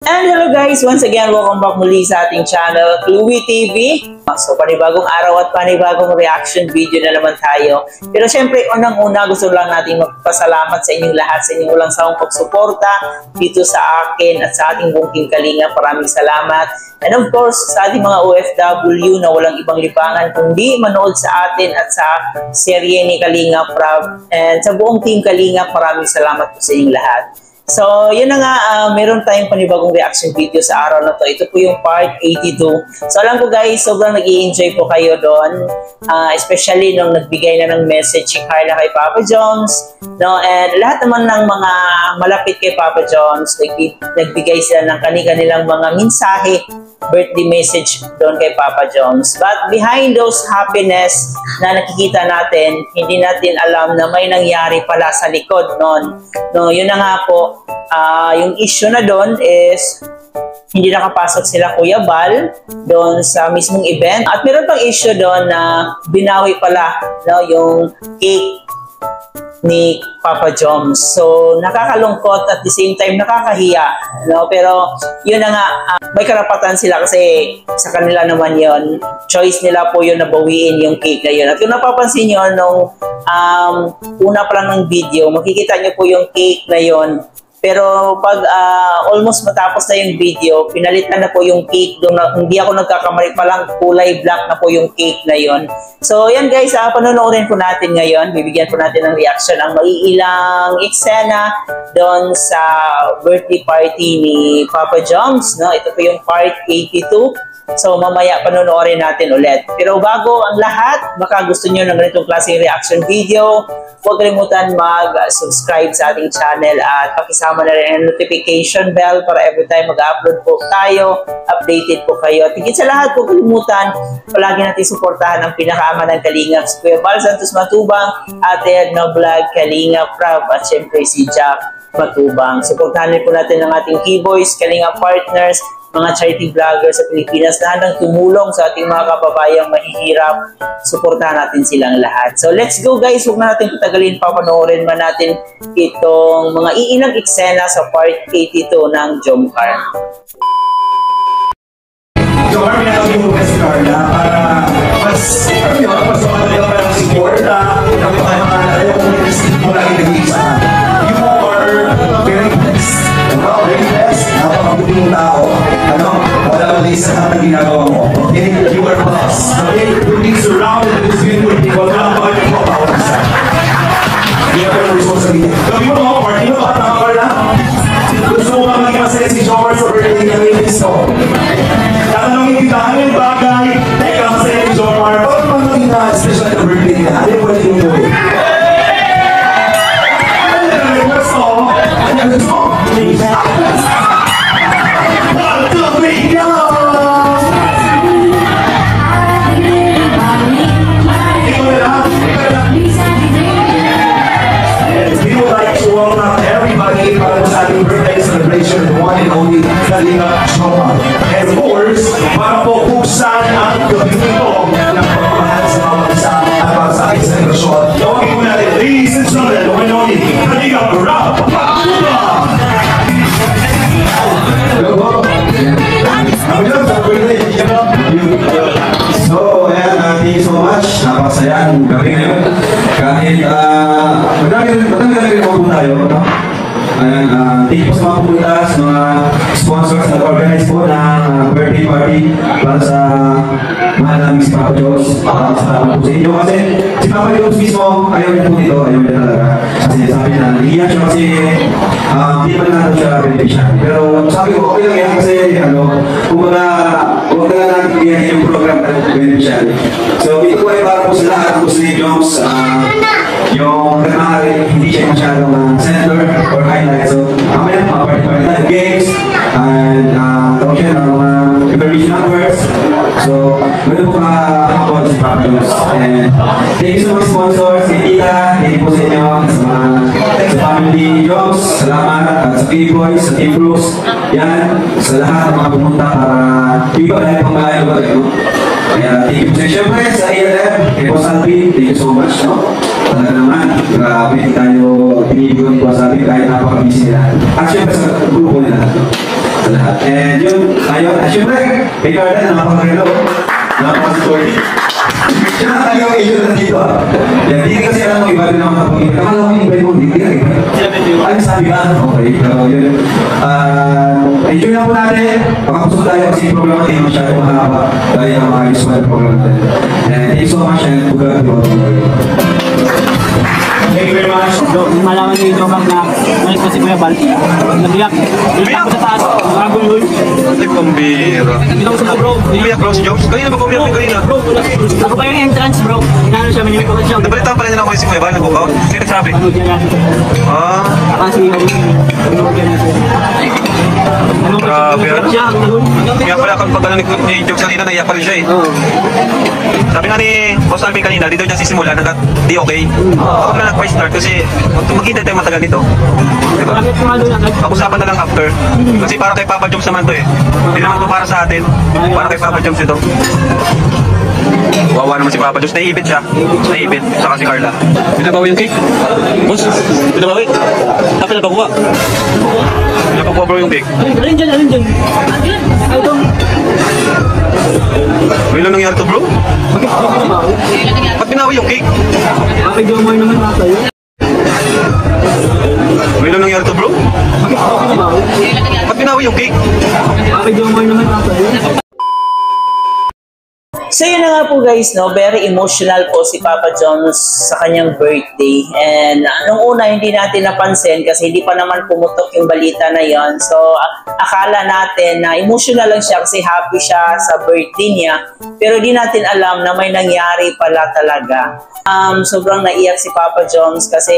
And hello guys, once again, welcome back muli sa ating channel, Cluey TV. So panibagong araw at panibagong reaction video na naman tayo. Pero syempre, unang-una gusto lang natin magpasalamat sa inyong lahat, sa inyong walang sawang pagsuporta dito sa akin at sa ating buong Team Kalinga. Maraming salamat. And of course, sa ating mga OFW na walang ibang libangan kundi manood sa atin at sa serye ni Kalinga Prab. And sa buong Team Kalinga, maraming salamat po sa inyong lahat. So, yun na nga, meron tayong panibagong reaction video sa araw na to. Ito po yung part 82. So, alam ko guys, sobrang nag-i-enjoy po kayo doon. Especially nung nagbigay na ng message si Carla kay Papa Jones. No? And lahat naman ng mga malapit kay Papa Jones, nagbigay sila ng kanilang mga mensahe, birthday message doon kay Papa Jones. But behind those happiness na nakikita natin, hindi natin alam na may nangyari pala sa likod noon. No, yun na nga po. Yung issue na doon is hindi nakapasok sila Kuya Bal doon sa mismong event. At meron pang issue doon na binawi pala, no, yung cake ni Papa Jones. So, nakakalungkot at the same time nakakahiya. No? Pero, yun na nga, may karapatan sila kasi sa kanila naman yon. Choice nila po yun na bawiin yung cake na yun. At kung napapansin nyo, nung una pa lang ng video, makikita nyo po yung cake na yun. Pero pag almost matapos na yung video, pinalitan na po yung cake doon. Hindi ako nagkakamali, palang kulay black na po yung cake na yon. So yan guys, panonoorin po natin ngayon. Bibigyan po natin ng reaction ang maiilang eksena doon sa birthday party ni Papa Jones. No? Ito po yung part 82. So mamaya panonoorin natin ulit. Pero bago ang lahat, baka gusto nyo ng ganitong klaseng reaction video, huwag kalimutan mag-subscribe sa ating channel at pakisama na rin ang notification bell para every time mag-upload po tayo, updated po kayo. At higit sa lahat, huwag kalimutan, palagi natin suportahan ang pinakaama ng Kalinga, si Kuya Bal Santos Matubang, Ate Edna Vlog, Kalinga Prab, at syempre si Jack Matubang. Suportahan po natin ang ating Keyboys, Kalinga Partners, mga charity vloggers sa Pilipinas na handang tumulong sa ating mga kababayang mahihirap. Suportahan natin silang lahat. So let's go guys, huwag na natin patagalin, papanoorin man natin itong mga iilang eksena sa part 82 ng Jomcar. Jomcar, minagabi mo ba si Carla para mas matagal pa ng suporta, tapos tayo mga ayaw kong mo lagi nag-iisa. You are very blessed. Very blessed. Napakabuti mong tao. Wala lang isa na ginagawa mo. You are blessed. You're being surrounded with this beautiful people. Wala lang bakit mo pa isa. Hindi ka pero responsibility. Gabi mo mga party mo, baka nakakar na. Gusto mo mga maging masaya si Jomcar sa birthday niya ngayon gusto. Tatanungin kita, ano yung bagay? Teka, masaya si Jomcar. Bakit naman maging na-special na birthday niya? Ano yung pwede yung gawin? Ano yung gusto? Ano yung gusto? Kalinga Jomcar. And of course, para po buksan ang gabi nito ng pagmamahal sa mga isa at para sa aking selebrasyon. Tawagin po natin, ladies and gentlemen, Manoli, Kalinga Prab. So, ayan, thank you so much. Napakasaya ang gabi ngayon. Kahit, madami po tayo, no? Ayan, thank you sa mga pumunta, sa mga sponsors na organize po ng birthday party para sa mahal namin si Papa Jones. Salamat po sa inyo kasi si Papa Jones mismo ayaw niya po dito, ayaw niya talaga. Kasi sabi niya, iiyak siya kasi hindi pa natin siya beneficiary. Pero sabi ko, okay lang yan kasi kumbaga, huwag na natin bigyan yung program na beneficiary. So ito po ay para po sa lahat po sa Jones. Yung nagmahari, hindi siya masyadong center or highlight. So, mamaya mga party-party tayo games and tawag siya ng mga information numbers. So, ganoon po ka-habol si Papa Jones. And thank you so much sponsors, si Tita, thank you po sa inyo, sa family Jones, salamat, at sa K-Boys, sa Team Bruce, yan, sa lahat ng mga pumunta para iba na yung pangalayo ba kayo. Kaya, thank you po sa siyempre sa ALM, kay Boss Alvin, thank you so much, no? Talaga naman, grabe, tayo pinibigyan ko sa amin kahit napaka-busy nila. At syempre sa grupo nila. sa lahat. And yun, ayun, at syempre, kay Carla, napakagano, napakasuporti. Siya na tayo ngayon nandito ah. Yan, hindi kasi alam mo iba din naman kapag akala ko yung iba mo, hindi ka iba. Ay, sabi ka, okay, pero yun. Enjoy na po natin, makapusok tayo kasi yung program natin masyado mahaba dahil ang mga usual program natin. And thank you so much and good luck. Thank you very much. Malaman niyo yung bang na malis ko si Kuya Bal. Nabiyak. Biyak ko sa taas. Bagong yun. Ay, pambira. Ikaw sa bro. Umiyak bro si Jobs. Kanina ba umiyak yung kanina? Bro, ako pa yung entrance bro. Inano siya, minimik ko siya. Nabalitaan pala nila ako si Kuya Bal, nag-walkout. Sino nagsabi? Ano dyan natin? Ah, Kasi ano dyan natin? grabe Ano ano. siya? Kaya pala kapag ano ni Jobs kanina, naiyak pa rin siya eh. Oo. Sabi nga ni Boss Alvin kanina, dito niya sisimula, di okay. Ako na nag-start kasi maghintay tayo matagal nito. Diba? Bakit kumalo na agad? Pag-usapan na lang after. Kasi para kay Papa Jobs naman to eh. Hindi naman to para sa atin. Para kay Papa Jobs ito. Wawa naman si Papa Jobs. Naiibit siya. Naiibit. Saka si Carla. Pinabawi yung cake? Boss? Pinabawi? Pinabawa? Pinabawa bro yung cake. Alin dyan, alin dyan? Ay, ito. May lang nangyari to bro? Ba't pinabawi yung cake? Bakit yung more naman nasa yun? May lang nangyari to bro? Ba't pinabawi yung cake? Bakit yung more naman nasa yun? So yun na nga po guys, no, very emotional po si Papa Jones sa kanyang birthday. And nung una hindi natin napansin kasi hindi pa naman pumutok yung balita na yon. So akala natin na emotional lang siya kasi happy siya sa birthday niya. Pero di natin alam na may nangyari pala talaga. Sobrang naiyak si Papa Jones kasi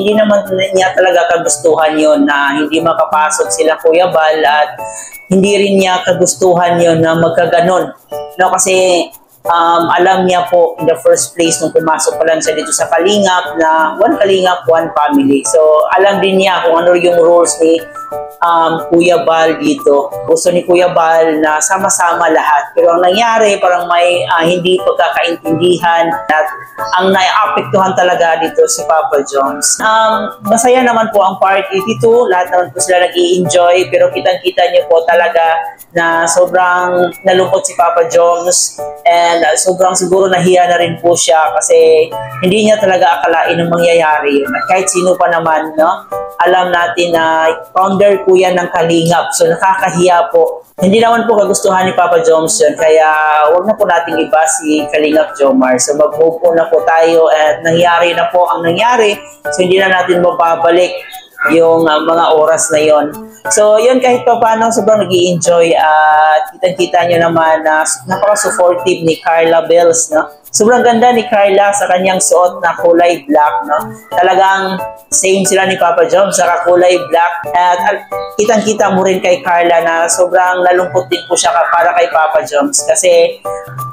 hindi naman niya talaga kagustuhan yon na hindi makapasok sila Kuya Bal at hindi rin niya kagustuhan yon na magkaganon. No, kasi alam niya po in the first place nung pumasok pa lang siya dito sa Kalingap na one Kalingap, one family. So alam din niya kung ano yung rules ni Kuya Bal dito. Gusto ni Kuya Bal na sama-sama lahat. Pero ang nangyari parang may hindi pagkakaintindihan at ang naiapektuhan talaga dito si Papa Jones. Masaya naman po ang Part 82. Lahat naman po sila nag-i-enjoy pero kitang-kita niyo po talaga na sobrang nalungkot si Papa Jones and sobrang siguro nahiya na rin po siya kasi hindi niya talaga akalain ang mangyayari yun. At kahit sino pa naman, no? Alam natin na founder po yan ng Kalingap. So nakakahiya po. Hindi naman po kagustuhan ni Papa Jones yun. Kaya wag na po nating iba si Kalingap Jomar. So mag-move po na po tayo at nangyari na po ang nangyari. So hindi na natin mababalik yung mga oras na yon. So yun, kahit pa paano sobrang nag-i-enjoy at kitang-kita nyo naman na napaka-supportive ni Carla Bells, no? Sobrang ganda ni Carla sa kanyang suot na kulay black, no? Talagang same sila ni Papa Jones sa kulay black. At kitang-kita mo rin kay Carla na sobrang nalungkot din po siya para kay Papa Jones kasi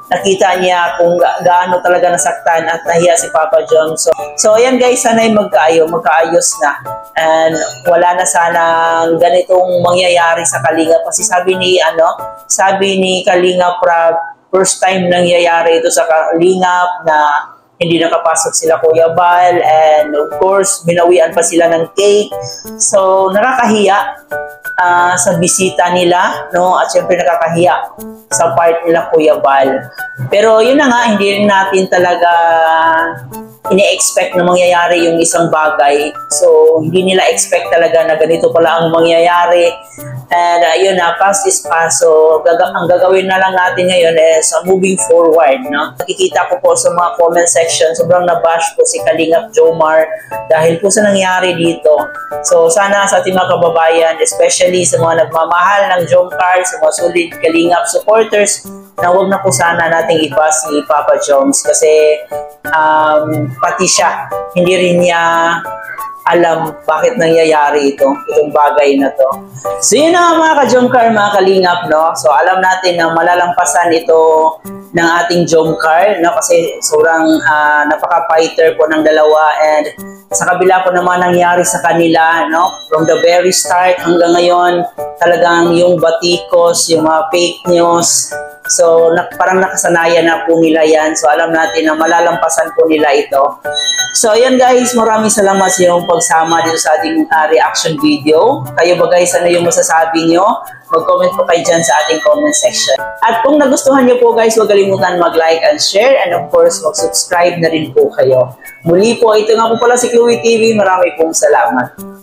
nakita niya kung gaano talaga nasaktan at nahiya si Papa Jones. So ayan guys, sana'y magkaayos na. And wala na sanang ganitong mangyayari sa Kalingap kasi sabi ni Kalingap Prab, first time nangyayari ito sa Kalingap na hindi nakapasok sila Kuya Bal and of course binawian pa sila ng cake. So nakakahiya sa bisita nila, no? At syempre nakakahiya sa part nila Kuya Bal. Pero yun na nga, hindi rin natin talaga ini-expect na mangyayari yung isang bagay. So hindi nila expect talaga na ganito pala ang mangyayari. And yun na, past is past. So ang gagawin na lang natin ngayon is moving forward, no? Nakikita ko po sa mga comment section, sobrang nabash po si Kalingap Jomar dahil po sa nangyari dito. So sana sa ating mga kababayan, especially sa mga nagmamahal ng Jomcar, sa mga solid Kalingap supporters, na huwag na po sana nating iba si Papa Jones kasi pati siya, hindi rin niya alam bakit nangyayari itong bagay na to. So yun na mga ka-Jomcar, mga Kalingap, no? So alam natin na malalampasan ito ng ating Jomcar, no? Kasi sobrang napaka-fighter po ng dalawa and sa kabila po naman nangyari sa kanila, no? From the very start hanggang ngayon, talagang yung batikos, yung mga fake news, So, parang nakasanayan na po nila yan. So, alam natin na malalampasan po nila ito. So, ayan guys, maraming salamat sa iyong pagsama dito sa ating reaction video. Kayo ba guys, ano yung masasabi nyo? Mag-comment po kayo dyan sa ating comment section. At kung nagustuhan nyo po guys, huwag kalimutan mag-like and share. And of course, mag-subscribe na rin po kayo. Muli po, ito nga po pala si Chloe TV. Marami pong salamat.